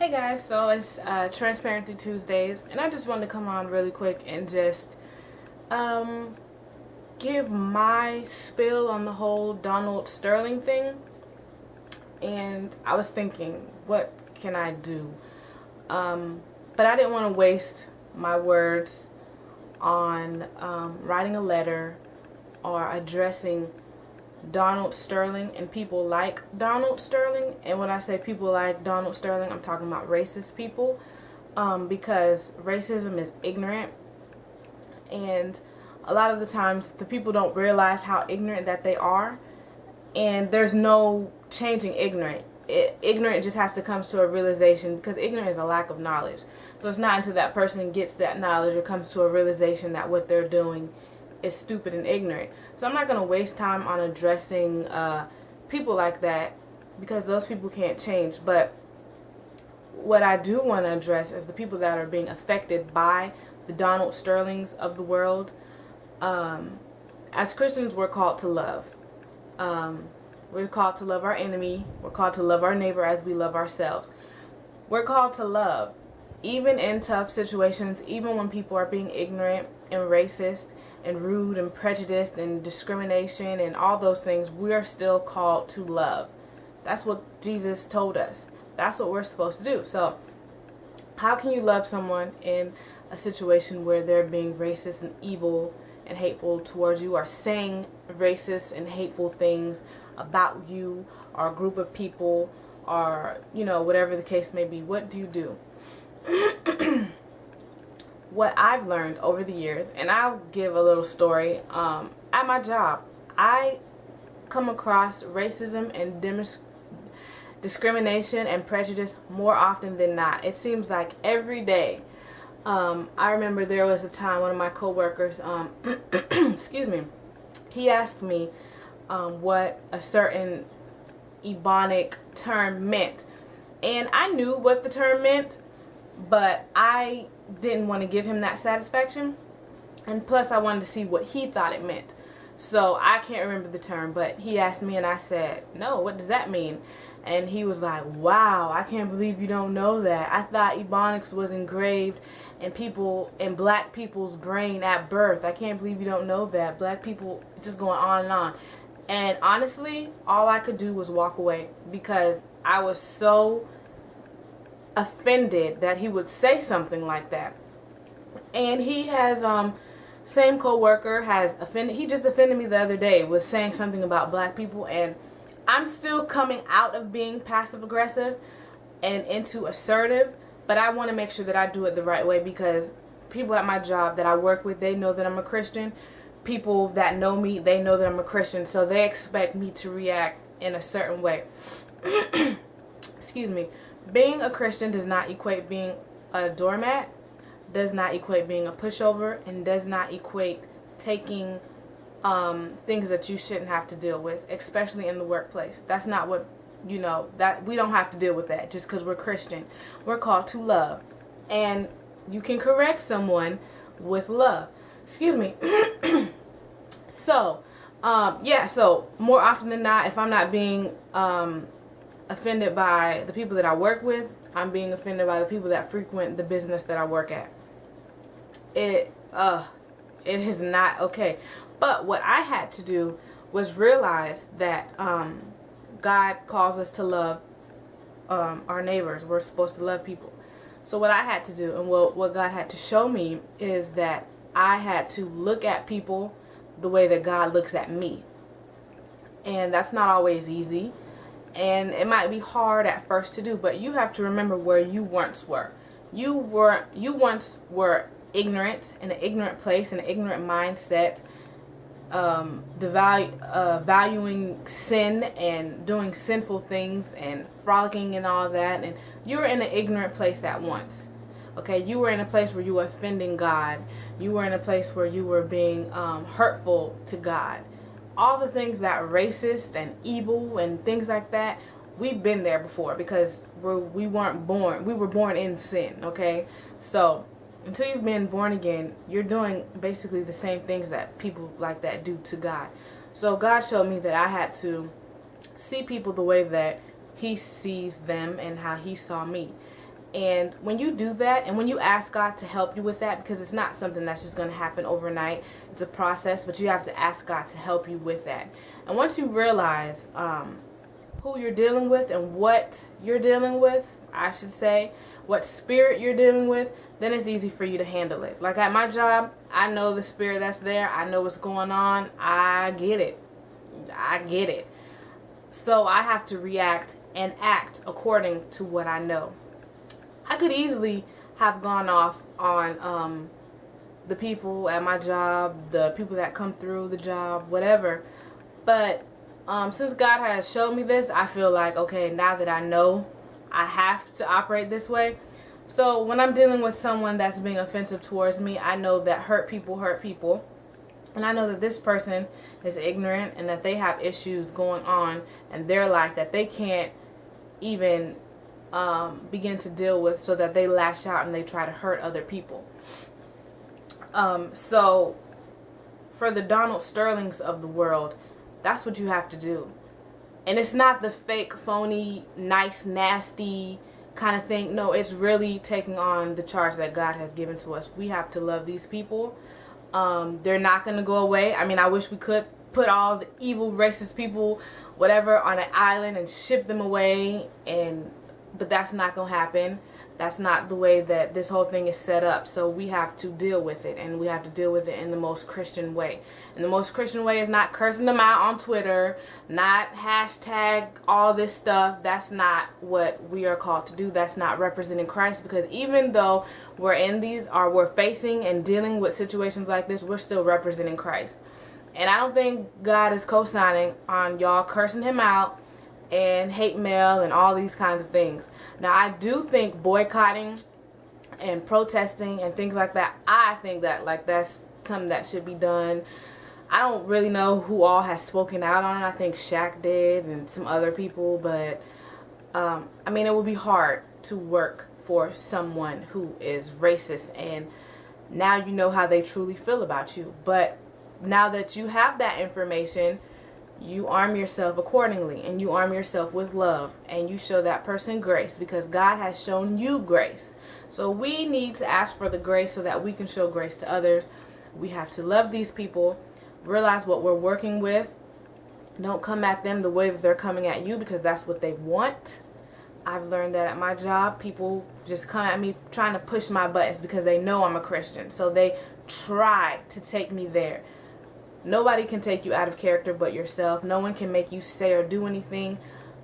Hey guys, so it's Transparency Tuesdays, and I just wanted to come on really quick and just um, give my spill on the whole Donald Sterling thing. And I was thinking, what can I do? But I didn't want to waste my words on writing a letter or addressing Donald Sterling and people like Donald Sterling. And when I say people like Donald Sterling, I'm talking about racist people, because racism is ignorant, and a lot of the times the people don't realize how ignorant that they are, and there's no changing ignorant. Ignorant just has to come to a realization, because ignorant is a lack of knowledge. So it's not until that person gets that knowledge or comes to a realization that what they're doing is stupid and ignorant. So I'm not going to waste time on addressing people like that, because those people can't change. But what I do want to address is the people that are being affected by the Donald Sterlings of the world. As Christians, we're called to love. We're called to love our enemy. We're called to love our neighbor as we love ourselves. We're called to love, even in tough situations, even when people are being ignorant and racist and rude and prejudiced and discrimination and all those things. We are still called to love. That's what Jesus told us. That's what we're supposed to do. So how can you love someone in a situation where they're being racist and evil and hateful towards you, or saying racist and hateful things about you or a group of people, or whatever the case may be? What do you do? What I've learned over the years, and I'll give a little story. At my job, I come across racism and discrimination and prejudice more often than not. It seems like every day. I remember there was a time one of my coworkers, excuse me, he asked me what a certain Ebonic term meant, and I knew what the term meant, but I didn't want to give him that satisfaction, and plus I wanted to see what he thought it meant. So I can't remember the term, but he asked me and I said, no, what does that mean? And he was like, wow, I can't believe you don't know that. I thought Ebonics was engraved in black people's brain at birth. I can't believe you don't know that. Black people, just going on and on. And honestly, all I could do was walk away, because I was so offended that he would say something like that. And he has same co-worker has offended, he just offended me the other day with saying something about black people, and I'm still coming out of being passive aggressive and into assertive, but I want to make sure that I do it the right way, because people at my job that I work with, they know that I'm a Christian. People that know me, they know that I'm a Christian, so they expect me to react in a certain way. Excuse me. Being a Christian does not equate being a doormat, does not equate being a pushover, and does not equate taking things that you shouldn't have to deal with, especially in the workplace. That's not what, that we don't have to deal with that just because we're Christian. We're called to love, and you can correct someone with love. Excuse me. So, so more often than not, if I'm not being offended by the people that I work with, I'm being offended by the people that frequent the business that I work at. It is not okay. But what I had to do was realize that God calls us to love our neighbors. We're supposed to love people. So what I had to do, and what God had to show me, is that I had to look at people the way that God looks at me. And that's not always easy. And it might be hard at first to do, but you have to remember where you once were. You once were ignorant, in an ignorant place, in an ignorant mindset, valuing sin and doing sinful things and frolicking and all that. And you were in an ignorant place at once. Okay, you were in a place where you were offending God. You were in a place where you were being hurtful to God. All the things that are racist and evil and things like that, we've been there before, because we were born in sin, okay? So until you've been born again, you're doing basically the same things that people like that do to God. So God showed me that I had to see people the way that he sees them and how he saw me. And when you do that, and when you ask God to help you with that, because it's not something that's just going to happen overnight, it's a process, but you have to ask God to help you with that. And once you realize who you're dealing with and what you're dealing with, I should say, what spirit you're dealing with, then it's easy for you to handle it. Like at my job, I know the spirit that's there. I know what's going on. I get it. So I have to react and act according to what I know. I could easily have gone off on the people at my job, the people that come through the job, whatever. But since God has shown me this, I feel like, okay, now that I know, I have to operate this way. So when I'm dealing with someone that's being offensive towards me, I know that hurt people. And I know that this person is ignorant and that they have issues going on in their life that they can't even begin to deal with, so that they lash out and they try to hurt other people. So for the Donald Sterlings of the world, that's what you have to do. And it's not the fake, phony, nice, nasty kind of thing. No, it's really taking on the charge that God has given to us. We have to love these people. They're not going to go away. I mean, I wish we could put all the evil, racist people, whatever, on an island and ship them away, but that's not going to happen. That's not the way that this whole thing is set up. So we have to deal with it, and we have to deal with it in the most Christian way. And the most Christian way is not cursing them out on Twitter, not hashtag all this stuff. That's not what we are called to do. That's not representing Christ, because even though we're facing and dealing with situations like this, we're still representing Christ. And I don't think God is co-signing on y'all cursing him out and hate mail and all these kinds of things. Now, I do think boycotting and protesting and things like that, I think that that's something that should be done. I don't really know who all has spoken out on it. I think Shaq did and some other people, but I mean, it would be hard to work for someone who is racist, and now you know how they truly feel about you. But now that you have that information, you arm yourself accordingly, and you arm yourself with love, and you show that person grace, because God has shown you grace. So we need to ask for the grace so that we can show grace to others. We have to love these people, realize what we're working with. Don't come at them the way that they're coming at you, because that's what they want. I've learned that at my job, people just come at me trying to push my buttons because they know I'm a Christian. So they try to take me there. Nobody can take you out of character but yourself. No one can make you say or do anything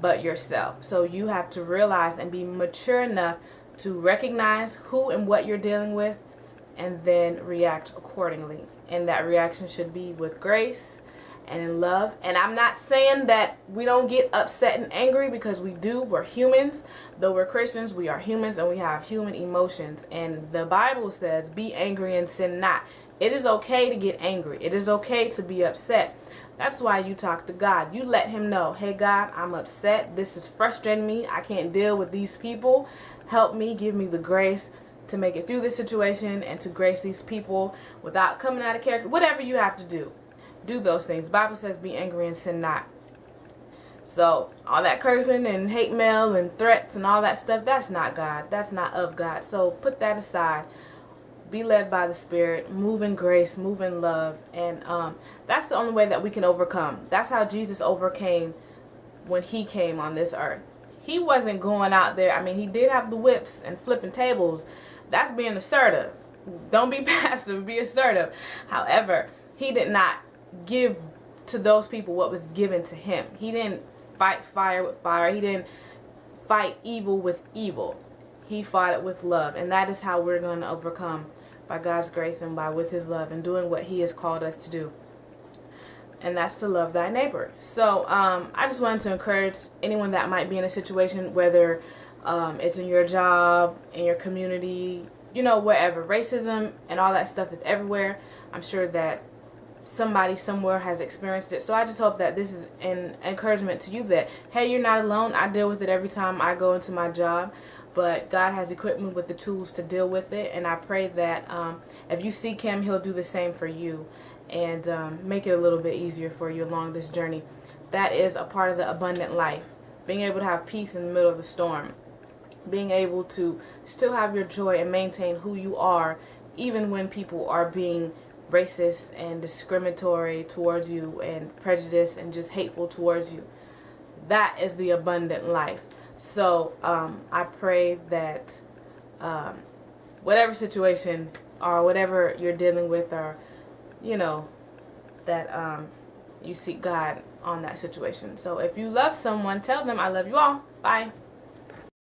but yourself. So you have to realize and be mature enough to recognize who and what you're dealing with, and then react accordingly. And that reaction should be with grace and in love. And I'm not saying that we don't get upset and angry, because we do. We're humans. Though we're Christians, we are humans, and we have human emotions. And the Bible says, be angry and sin not. It is okay to get angry. It is okay to be upset. That's why you talk to God. You let him know, hey God, I'm upset. This is frustrating me. I can't deal with these people. Help me. Give me the grace to make it through this situation and to grace these people without coming out of character. Whatever you have to do, do those things. The Bible says be angry and sin not. So all that cursing and hate mail and threats and all that stuff, that's not God. That's not of God. So put that aside. Be led by the Spirit, move in grace, move in love, and that's the only way that we can overcome. That's how Jesus overcame when he came on this earth. He wasn't going out there. I mean, he did have the whips and flipping tables. That's being assertive. Don't be passive, be assertive. However, he did not give to those people what was given to him. He didn't fight fire with fire. He didn't fight evil with evil. He fought it with love, and that is how we're going to overcome, by God's grace and with his love, and doing what he has called us to do. And that's to love thy neighbor. So I just wanted to encourage anyone that might be in a situation, whether it's in your job, in your community, wherever. Racism and all that stuff is everywhere. I'm sure that somebody somewhere has experienced it. So I just hope that this is an encouragement to you that, hey, you're not alone. I deal with it every time I go into my job. But God has equipped me with the tools to deal with it, and I pray that if you seek him, he'll do the same for you, and make it a little bit easier for you along this journey. That is a part of the abundant life, being able to have peace in the middle of the storm. being able to still have your joy and maintain who you are, even when people are being racist and discriminatory towards you and prejudiced and just hateful towards you. That is the abundant life. So I pray that whatever situation or whatever you're dealing with, or that you seek God on that situation. So if you love someone, tell them I love you all. Bye.